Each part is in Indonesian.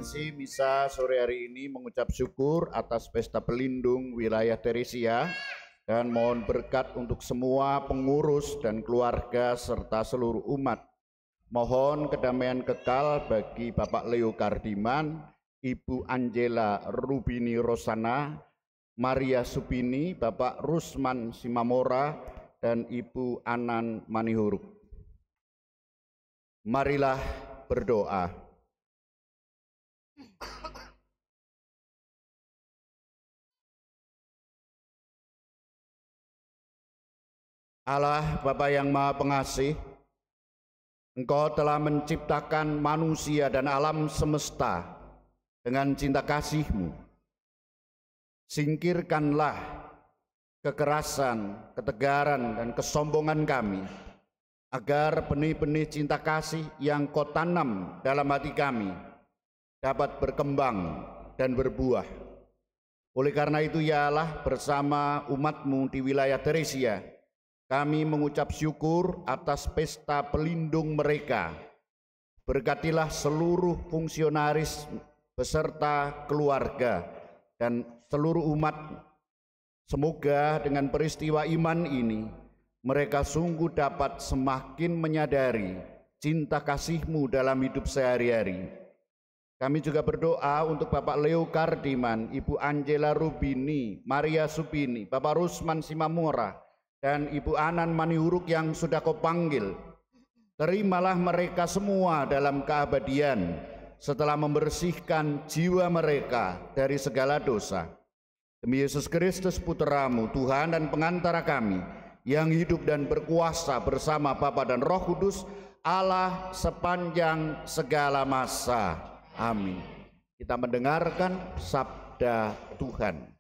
intensi misa sore hari ini mengucap syukur atas pesta pelindung wilayah Teresia dan mohon berkat untuk semua pengurus dan keluarga serta seluruh umat. Mohon kedamaian kekal bagi Bapak Leo Kardiman, Ibu Angela Rubini Rosana, Maria Supini, Bapak Rusman Simamora, dan Ibu Anan Manihuruk. Marilah berdoa. Allah Bapa yang Maha Pengasih, Engkau telah menciptakan manusia dan alam semesta dengan cinta kasih-Mu. Singkirkanlah kekerasan, ketegaran, dan kesombongan kami, agar benih-benih cinta kasih yang Kau tanam dalam hati kami dapat berkembang dan berbuah. Oleh karena itu, ya Allah, bersama umat-Mu di wilayah Teresia, kami mengucap syukur atas pesta pelindung mereka. Berkatilah seluruh fungsionaris beserta keluarga dan seluruh umat. Semoga dengan peristiwa iman ini, mereka sungguh dapat semakin menyadari cinta kasih-Mu dalam hidup sehari-hari. Kami juga berdoa untuk Bapak Leo Kardiman, Ibu Angela Rubini, Maria Supini, Bapak Rusman Simamora, dan Ibu Anan Manihuruk yang sudah Kau panggil. Terimalah mereka semua dalam keabadian setelah membersihkan jiwa mereka dari segala dosa. Demi Yesus Kristus Putra-Mu, Tuhan dan pengantara kami, yang hidup dan berkuasa bersama Bapa dan Roh Kudus, Allah sepanjang segala masa. Amin. Kita mendengarkan sabda Tuhan.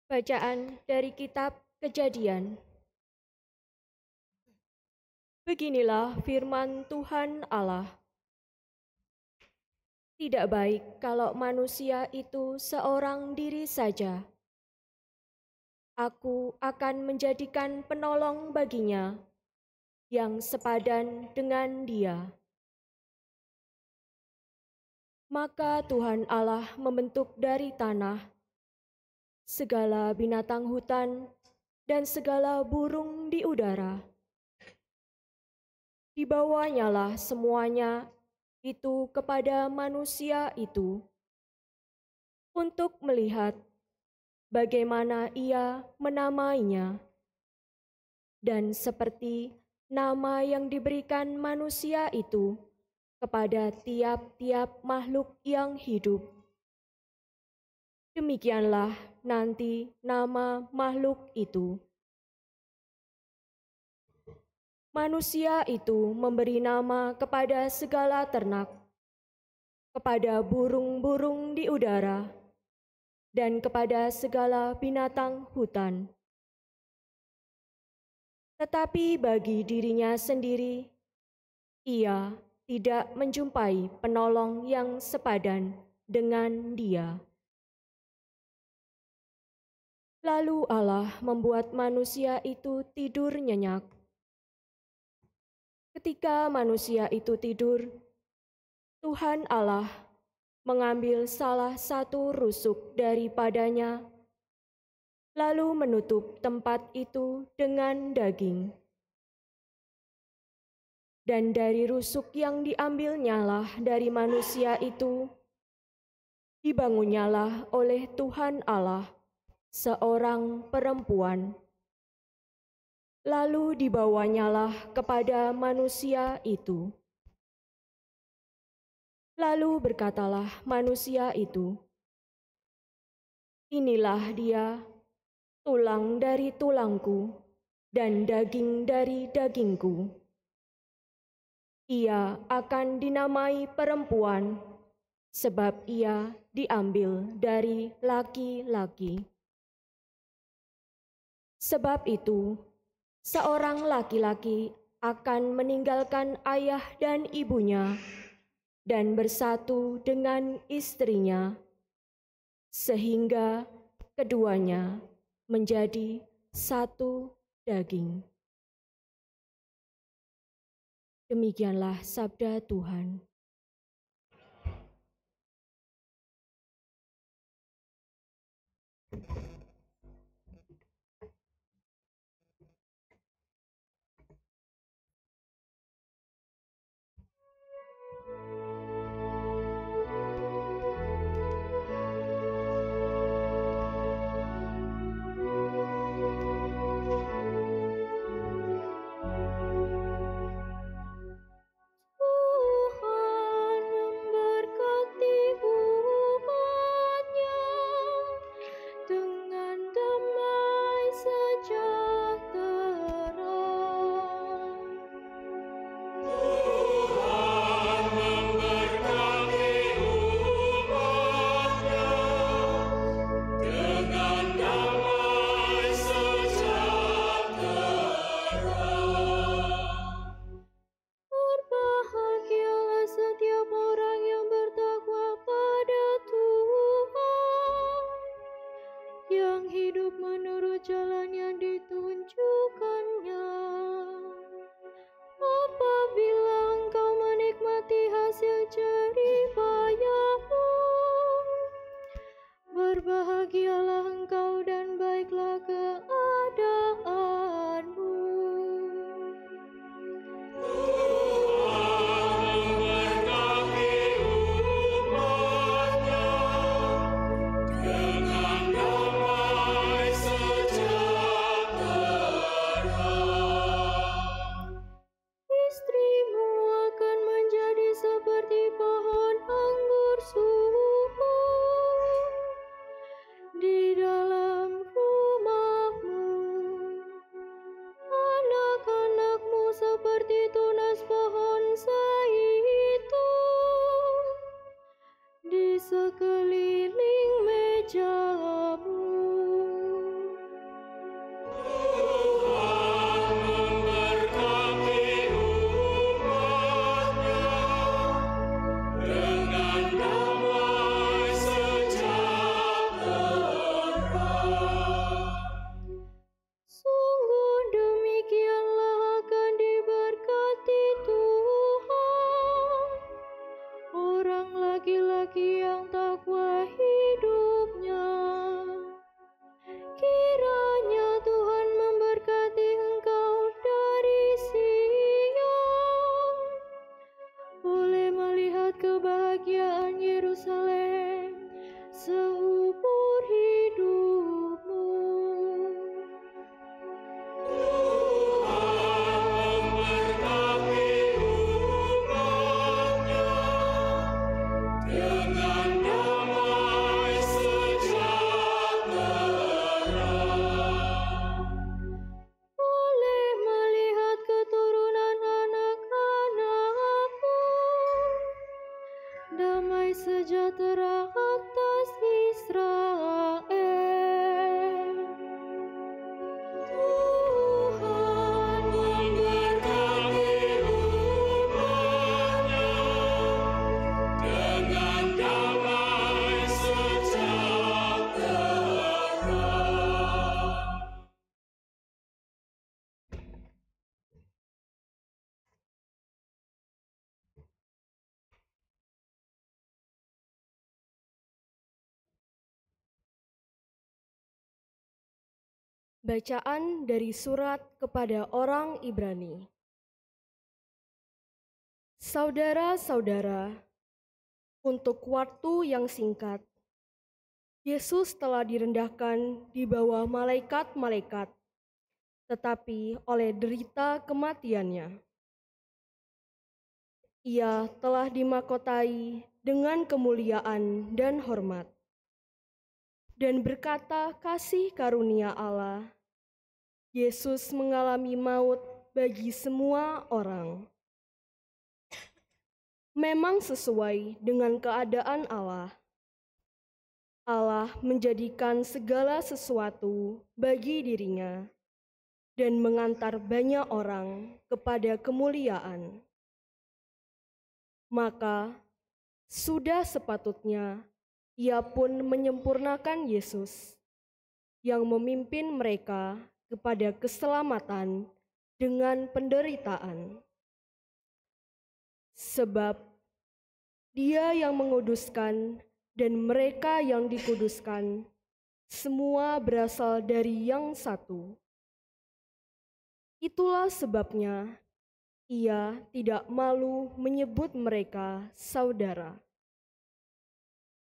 Bacaan dari Kitab Kejadian. Beginilah firman Tuhan Allah. Tidak baik kalau manusia itu seorang diri saja. Aku akan menjadikan penolong baginya yang sepadan dengan dia. Maka Tuhan Allah membentuk dari tanah segala binatang hutan dan segala burung di udara. Dibawanyalah semuanya itu kepada manusia itu untuk melihat bagaimana ia menamainya. Dan seperti nama yang diberikan manusia itu kepada tiap-tiap makhluk yang hidup, demikianlah nanti nama makhluk itu. Manusia itu memberi nama kepada segala ternak, kepada burung-burung di udara, dan kepada segala binatang hutan. Tetapi bagi dirinya sendiri, ia tidak menjumpai penolong yang sepadan dengan dia. Lalu Allah membuat manusia itu tidur nyenyak. Ketika manusia itu tidur, Tuhan Allah mengambil salah satu rusuk daripadanya, lalu menutup tempat itu dengan daging. Dan dari rusuk yang diambilnyalah dari manusia itu, dibangunnyalah oleh Tuhan Allah seorang perempuan. Lalu dibawanyalah kepada manusia itu. Lalu berkatalah manusia itu, "Inilah dia, tulang dari tulangku dan daging dari dagingku. Ia akan dinamai perempuan, sebab ia diambil dari laki-laki." Sebab itu, seorang laki-laki akan meninggalkan ayah dan ibunya dan bersatu dengan istrinya, sehingga keduanya menjadi satu daging. Demikianlah sabda Tuhan. Bacaan dari surat kepada orang Ibrani. Saudara-saudara, untuk waktu yang singkat, Yesus telah direndahkan di bawah malaikat-malaikat, tetapi oleh derita kematiannya, Ia telah dimahkotai dengan kemuliaan dan hormat. Dan berkata kasih karunia Allah, Yesus mengalami maut bagi semua orang. Memang sesuai dengan keadaan Allah. Allah menjadikan segala sesuatu bagi dirinya dan mengantar banyak orang kepada kemuliaan. Maka sudah sepatutnya Ia pun menyempurnakan Yesus yang memimpin mereka kepada keselamatan dengan penderitaan. Sebab Dia yang menguduskan dan mereka yang dikuduskan, semua berasal dari yang satu. Itulah sebabnya Ia tidak malu menyebut mereka saudara.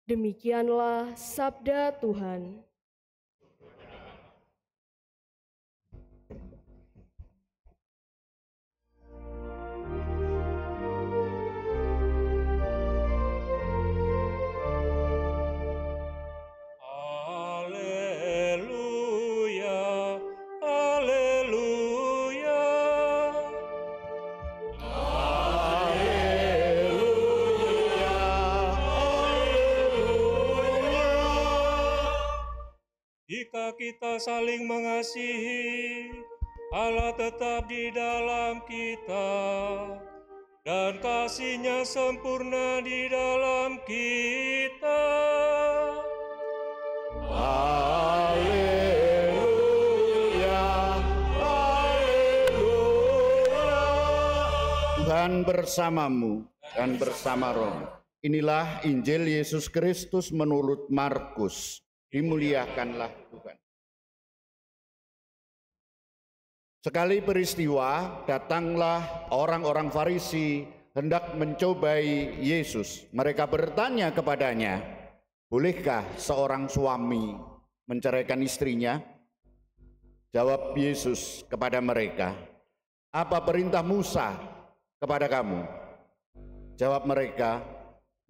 Demikianlah sabda Tuhan. Jika kita saling mengasihi, Allah tetap di dalam kita, dan kasih-Nya sempurna di dalam kita. Haleluya, haleluya. Tuhan bersamamu dan bersama rohmu. Inilah Injil Yesus Kristus menurut Markus. Dimuliakanlah Tuhan. Sekali peristiwa, datanglah orang-orang Farisi hendak mencobai Yesus. Mereka bertanya kepadanya, bolehkah seorang suami menceraikan istrinya? Jawab Yesus kepada mereka, apa perintah Musa kepada kamu? Jawab mereka,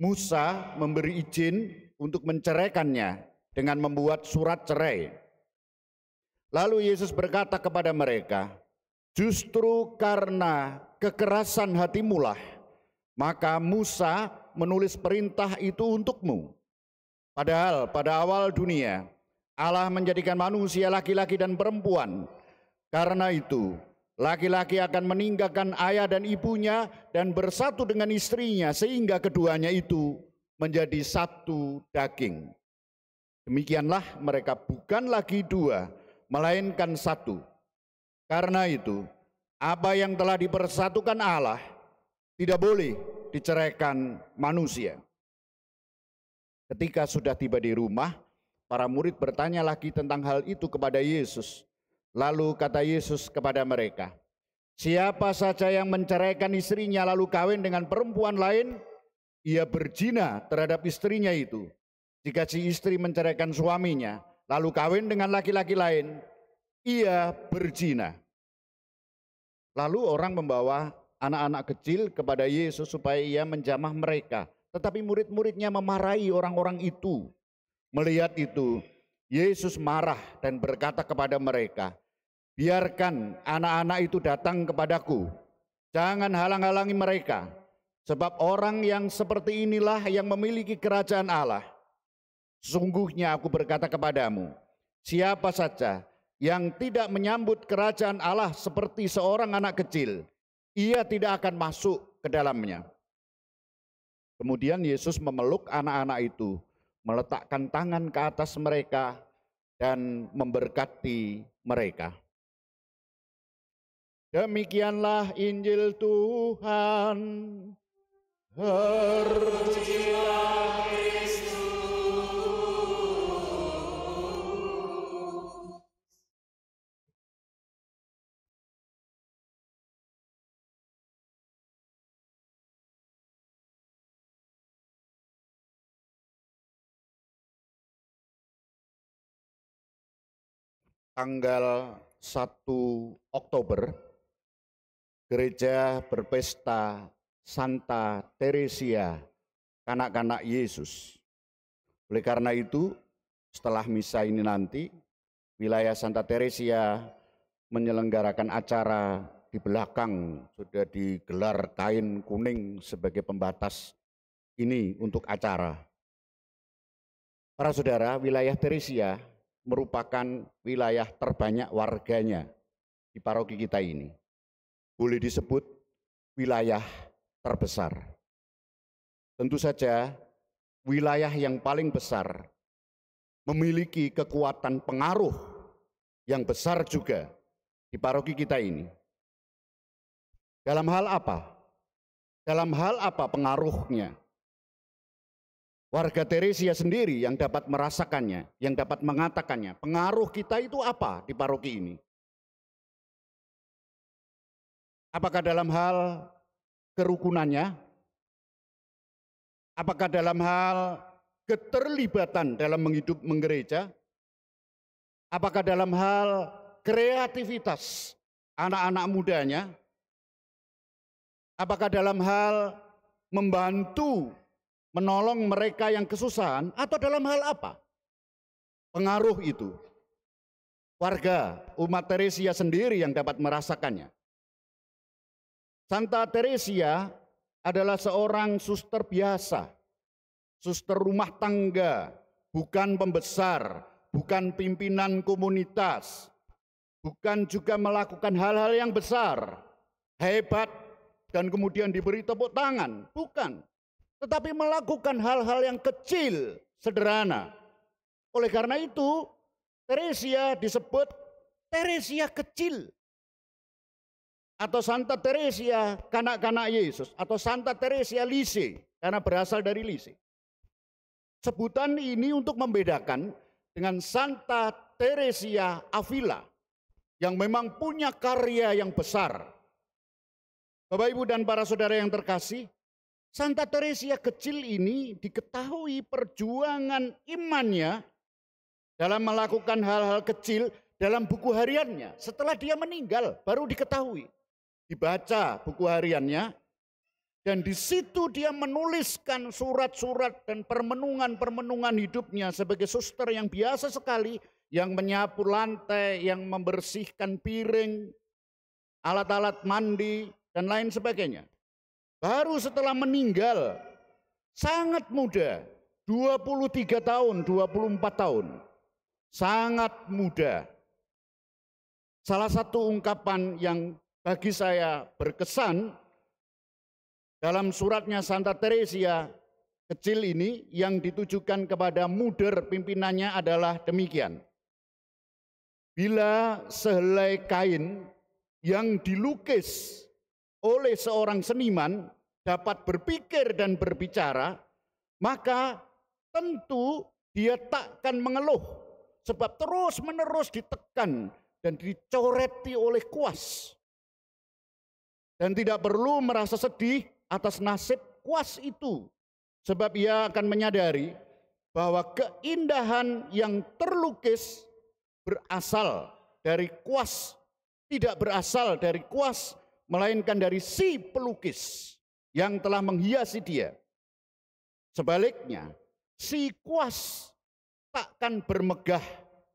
Musa memberi izin untuk menceraikannya dengan membuat surat cerai. Lalu Yesus berkata kepada mereka, justru karena kekerasan hatimulah, maka Musa menulis perintah itu untukmu. Padahal pada awal dunia, Allah menjadikan manusia laki-laki dan perempuan. Karena itu, laki-laki akan meninggalkan ayah dan ibunya dan bersatu dengan istrinya, sehingga keduanya itu menjadi satu daging. Demikianlah mereka bukan lagi dua, melainkan satu. Karena itu, apa yang telah dipersatukan Allah tidak boleh diceraikan manusia. Ketika sudah tiba di rumah, para murid bertanya lagi tentang hal itu kepada Yesus. Lalu kata Yesus kepada mereka, siapa saja yang menceraikan istrinya lalu kawin dengan perempuan lain, ia berzina terhadap istrinya itu. Jika si istri menceraikan suaminya, lalu kawin dengan laki-laki lain, ia berzina. Lalu orang membawa anak-anak kecil kepada Yesus supaya ia menjamah mereka. Tetapi murid-muridnya memarahi orang-orang itu. Melihat itu, Yesus marah dan berkata kepada mereka, biarkan anak-anak itu datang kepadaku. Jangan halang-halangi mereka, sebab orang yang seperti inilah yang memiliki kerajaan Allah. Sesungguhnya aku berkata kepadamu, siapa saja yang tidak menyambut kerajaan Allah seperti seorang anak kecil, ia tidak akan masuk ke dalamnya. Kemudian Yesus memeluk anak-anak itu, meletakkan tangan ke atas mereka dan memberkati mereka. Demikianlah Injil Tuhan. Terpujilah Kristus. Tanggal 1 Oktober, gereja berpesta Santa Teresia, kanak-kanak Yesus. Oleh karena itu, setelah misa ini nanti, wilayah Santa Teresia menyelenggarakan acara di belakang, sudah digelar kain kuning sebagai pembatas ini untuk acara. Para saudara, wilayah Teresia merupakan wilayah terbanyak warganya di paroki kita ini. Boleh disebut wilayah terbesar. Tentu saja wilayah yang paling besar memiliki kekuatan pengaruh yang besar juga di paroki kita ini. Dalam hal apa? Dalam hal apa pengaruhnya? Warga Teresia sendiri yang dapat merasakannya, yang dapat mengatakannya. Pengaruh kita itu apa di paroki ini? Apakah dalam hal kerukunannya? Apakah dalam hal keterlibatan dalam menggereja? Apakah dalam hal kreativitas anak-anak mudanya? Apakah dalam hal membantu menolong mereka yang kesusahan, atau dalam hal apa? Pengaruh itu. Warga umat Teresia sendiri yang dapat merasakannya. Santa Teresia adalah seorang suster biasa, suster rumah tangga, bukan pembesar, bukan pimpinan komunitas, bukan juga melakukan hal-hal yang besar, hebat, dan kemudian diberi tepuk tangan, bukan. Tetapi melakukan hal-hal yang kecil, sederhana. Oleh karena itu, Teresia disebut Teresia kecil. Atau Santa Teresia kanak-kanak Yesus, atau Santa Teresia Lise, karena berasal dari Lise. Sebutan ini untuk membedakan dengan Santa Teresia Avila, yang memang punya karya yang besar. Bapak, Ibu, dan para saudara yang terkasih, Santa Teresia kecil ini diketahui perjuangan imannya dalam melakukan hal-hal kecil dalam buku hariannya. Setelah dia meninggal, baru diketahui. Dibaca buku hariannya, dan di situ dia menuliskan surat-surat dan permenungan-permenungan hidupnya sebagai suster yang biasa sekali, yang menyapu lantai, yang membersihkan piring, alat-alat mandi, dan lain sebagainya. Baru setelah meninggal, sangat muda, 23 tahun, 24 tahun, sangat muda. Salah satu ungkapan yang bagi saya berkesan dalam suratnya Santa Teresia kecil ini yang ditujukan kepada muder pimpinannya adalah demikian. Bila sehelai kain yang dilukis oleh seorang seniman dapat berpikir dan berbicara, maka tentu dia takkan mengeluh, sebab terus-menerus ditekan dan dicoreti oleh kuas. Dan tidak perlu merasa sedih atas nasib kuas itu, sebab ia akan menyadari bahwa keindahan yang terlukis berasal dari kuas, tidak berasal dari kuas, melainkan dari si pelukis yang telah menghiasi dia. Sebaliknya, si kuas takkan bermegah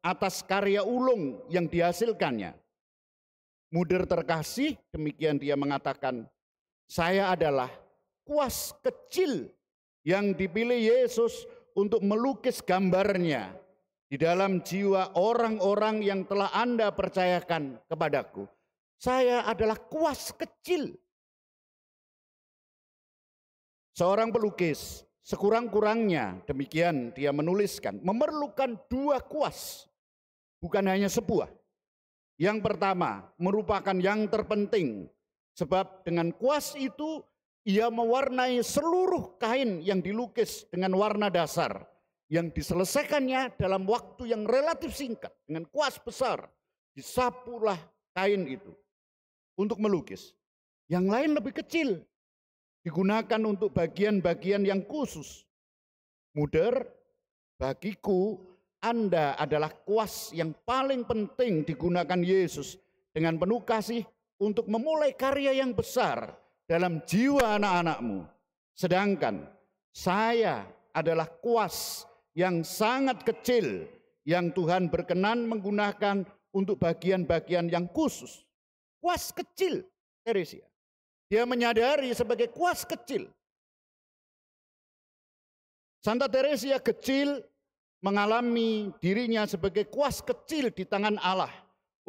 atas karya ulung yang dihasilkannya. Muder terkasih, demikian dia mengatakan, saya adalah kuas kecil yang dipilih Yesus untuk melukis gambarnya di dalam jiwa orang-orang yang telah Anda percayakan kepadaku. Saya adalah kuas kecil. Seorang pelukis sekurang-kurangnya, demikian dia menuliskan, memerlukan 2 kuas, bukan hanya sebuah. Yang pertama merupakan yang terpenting, sebab dengan kuas itu ia mewarnai seluruh kain yang dilukis dengan warna dasar, yang diselesaikannya dalam waktu yang relatif singkat. Dengan kuas besar disapulah kain itu untuk melukis. Yang lain lebih kecil, digunakan untuk bagian-bagian yang khusus. Muder, bagiku Anda adalah kuas yang paling penting digunakan Yesus dengan penuh kasih untuk memulai karya yang besar dalam jiwa anak-anakmu. Sedangkan saya adalah kuas yang sangat kecil yang Tuhan berkenan menggunakan untuk bagian-bagian yang khusus. Kuas kecil, Teresia. Dia menyadari sebagai kuas kecil. Santa Teresia kecil mengalami dirinya sebagai kuas kecil di tangan Allah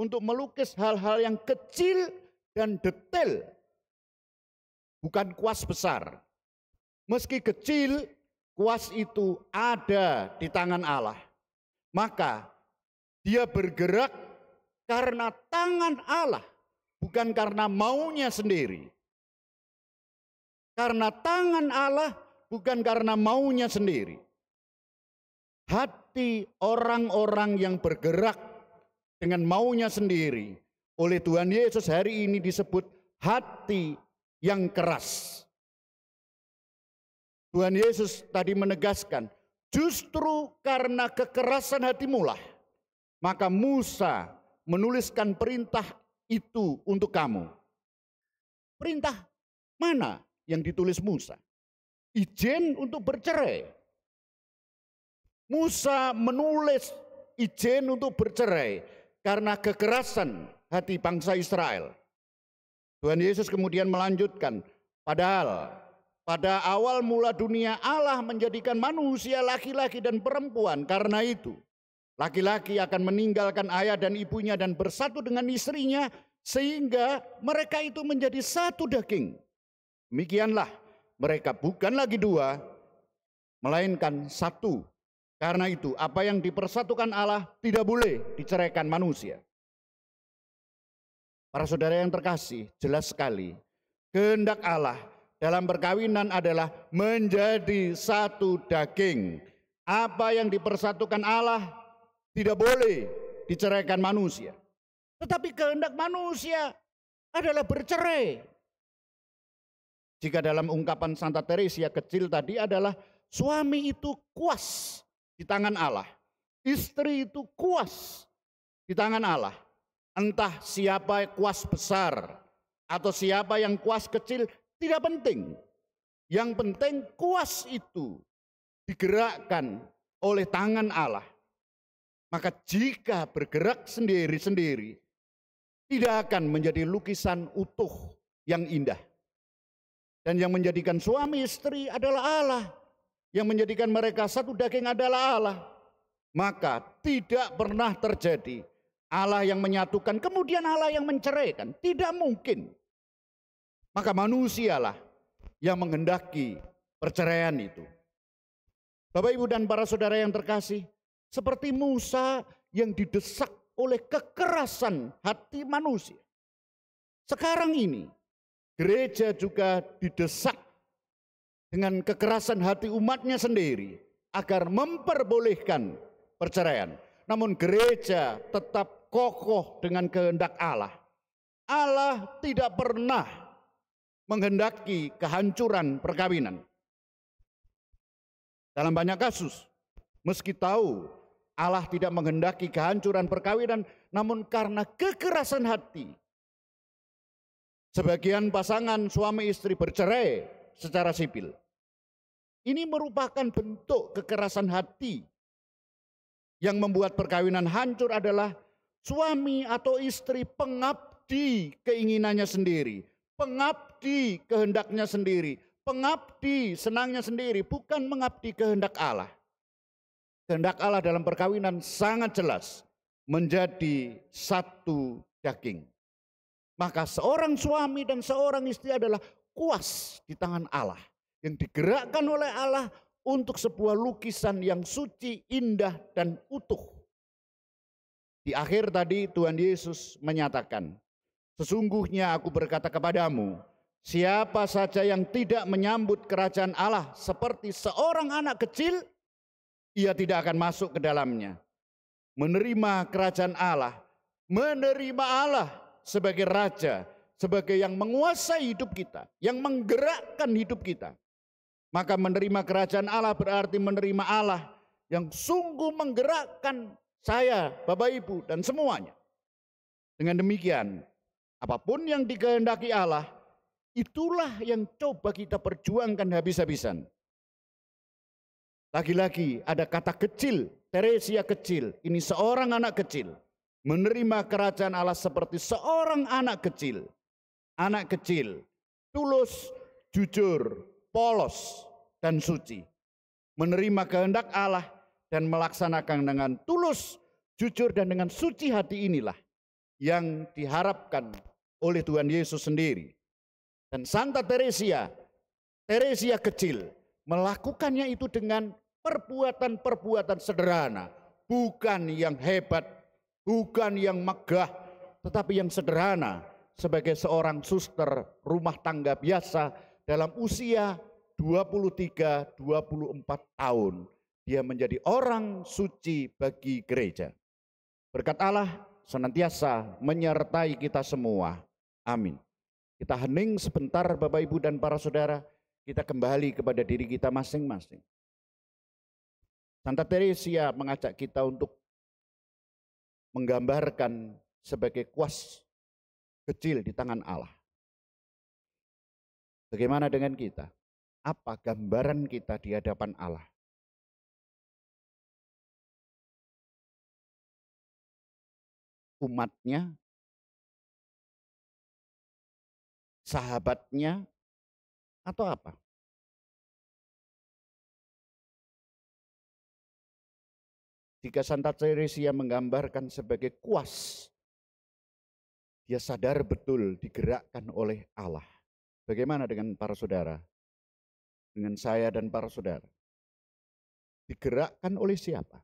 untuk melukis hal-hal yang kecil dan detail. Bukan kuas besar. Meski kecil, kuas itu ada di tangan Allah. Maka dia bergerak karena tangan Allah, bukan karena maunya sendiri. Karena tangan Allah, bukan karena maunya sendiri. Hati orang-orang yang bergerak dengan maunya sendiri oleh Tuhan Yesus hari ini disebut hati yang keras. Tuhan Yesus tadi menegaskan, justru karena kekerasan hatimulah, maka Musa menuliskan perintah itu untuk kamu. Perintah mana yang ditulis Musa? Izin untuk bercerai. Musa menulis izin untuk bercerai karena kekerasan hati bangsa Israel. Tuhan Yesus kemudian melanjutkan, padahal pada awal mula dunia Allah menjadikan manusia laki-laki dan perempuan. Karena itu laki-laki akan meninggalkan ayah dan ibunya dan bersatu dengan istrinya sehingga mereka itu menjadi satu daging. Demikianlah mereka bukan lagi dua melainkan satu. Karena itu apa yang dipersatukan Allah tidak boleh diceraikan manusia. Para saudara yang terkasih, jelas sekali kehendak Allah dalam perkawinan adalah menjadi satu daging. Apa yang dipersatukan Allah tidak boleh diceraikan manusia. Tetapi kehendak manusia adalah bercerai. Jika dalam ungkapan Santa Teresia kecil tadi adalah suami itu kuas di tangan Allah. Istri itu kuas di tangan Allah. Entah siapa kuas besar atau siapa yang kuas kecil, tidak penting. Yang penting kuas itu digerakkan oleh tangan Allah. Maka jika bergerak sendiri-sendiri, tidak akan menjadi lukisan utuh yang indah. Dan yang menjadikan suami istri adalah Allah. Yang menjadikan mereka satu daging adalah Allah. Maka tidak pernah terjadi Allah yang menyatukan, kemudian Allah yang menceraikan. Tidak mungkin. Maka manusialah yang menghendaki perceraian itu. Bapak, Ibu, dan para saudara yang terkasih, seperti Musa yang didesak oleh kekerasan hati manusia. Sekarang ini, gereja juga didesak dengan kekerasan hati umatnya sendiri agar memperbolehkan perceraian. Namun gereja tetap kokoh dengan kehendak Allah. Allah tidak pernah menghendaki kehancuran perkawinan. Dalam banyak kasus, meski tahu Allah tidak menghendaki kehancuran perkawinan, namun karena kekerasan hati, sebagian pasangan suami istri bercerai secara sipil. Ini merupakan bentuk kekerasan hati. Yang membuat perkawinan hancur adalah suami atau istri pengabdi keinginannya sendiri, pengabdi kehendaknya sendiri, pengabdi senangnya sendiri, bukan mengabdi kehendak Allah. Kehendak Allah dalam perkawinan sangat jelas, menjadi satu daging. Maka seorang suami dan seorang istri adalah kuas di tangan Allah, yang digerakkan oleh Allah untuk sebuah lukisan yang suci, indah, dan utuh. Di akhir tadi Tuhan Yesus menyatakan, sesungguhnya aku berkata kepadamu, siapa saja yang tidak menyambut kerajaan Allah seperti seorang anak kecil, ia tidak akan masuk ke dalamnya. Menerima kerajaan Allah, menerima Allah sebagai Raja, sebagai yang menguasai hidup kita, yang menggerakkan hidup kita. Maka menerima kerajaan Allah berarti menerima Allah yang sungguh menggerakkan saya, Bapak, Ibu, dan semuanya. Dengan demikian, apapun yang dikehendaki Allah, itulah yang coba kita perjuangkan habis-habisan. Lagi-lagi ada kata kecil, Teresia kecil, ini seorang anak kecil. Menerima kerajaan Allah seperti seorang anak kecil. Anak kecil, tulus, jujur, polos, dan suci. Menerima kehendak Allah dan melaksanakan dengan tulus, jujur, dan dengan suci hati inilah yang diharapkan oleh Tuhan Yesus sendiri. Dan Santa Teresia, Teresia kecil, melakukannya itu dengan perbuatan-perbuatan sederhana. Bukan yang hebat, bukan yang megah, tetapi yang sederhana sebagai seorang suster rumah tangga biasa dalam usia 23-24 tahun. Dia menjadi orang suci bagi gereja. Berkat Allah senantiasa menyertai kita semua. Amin. Kita hening sebentar Bapak Ibu dan para saudara. Kita kembali kepada diri kita masing-masing. Santa Teresia mengajak kita untuk menggambarkan sebagai kuas kecil di tangan Allah. Bagaimana dengan kita? Apa gambaran kita di hadapan Allah? Umatnya, sahabatnya, atau apa? Jika Santa Teresia menggambarkan sebagai kuas, dia sadar betul digerakkan oleh Allah. Bagaimana dengan para saudara? Dengan saya dan para saudara? Digerakkan oleh siapa?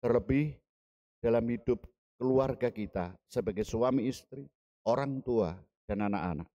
Terlebih dalam hidup keluarga kita sebagai suami istri, orang tua, dan anak-anak.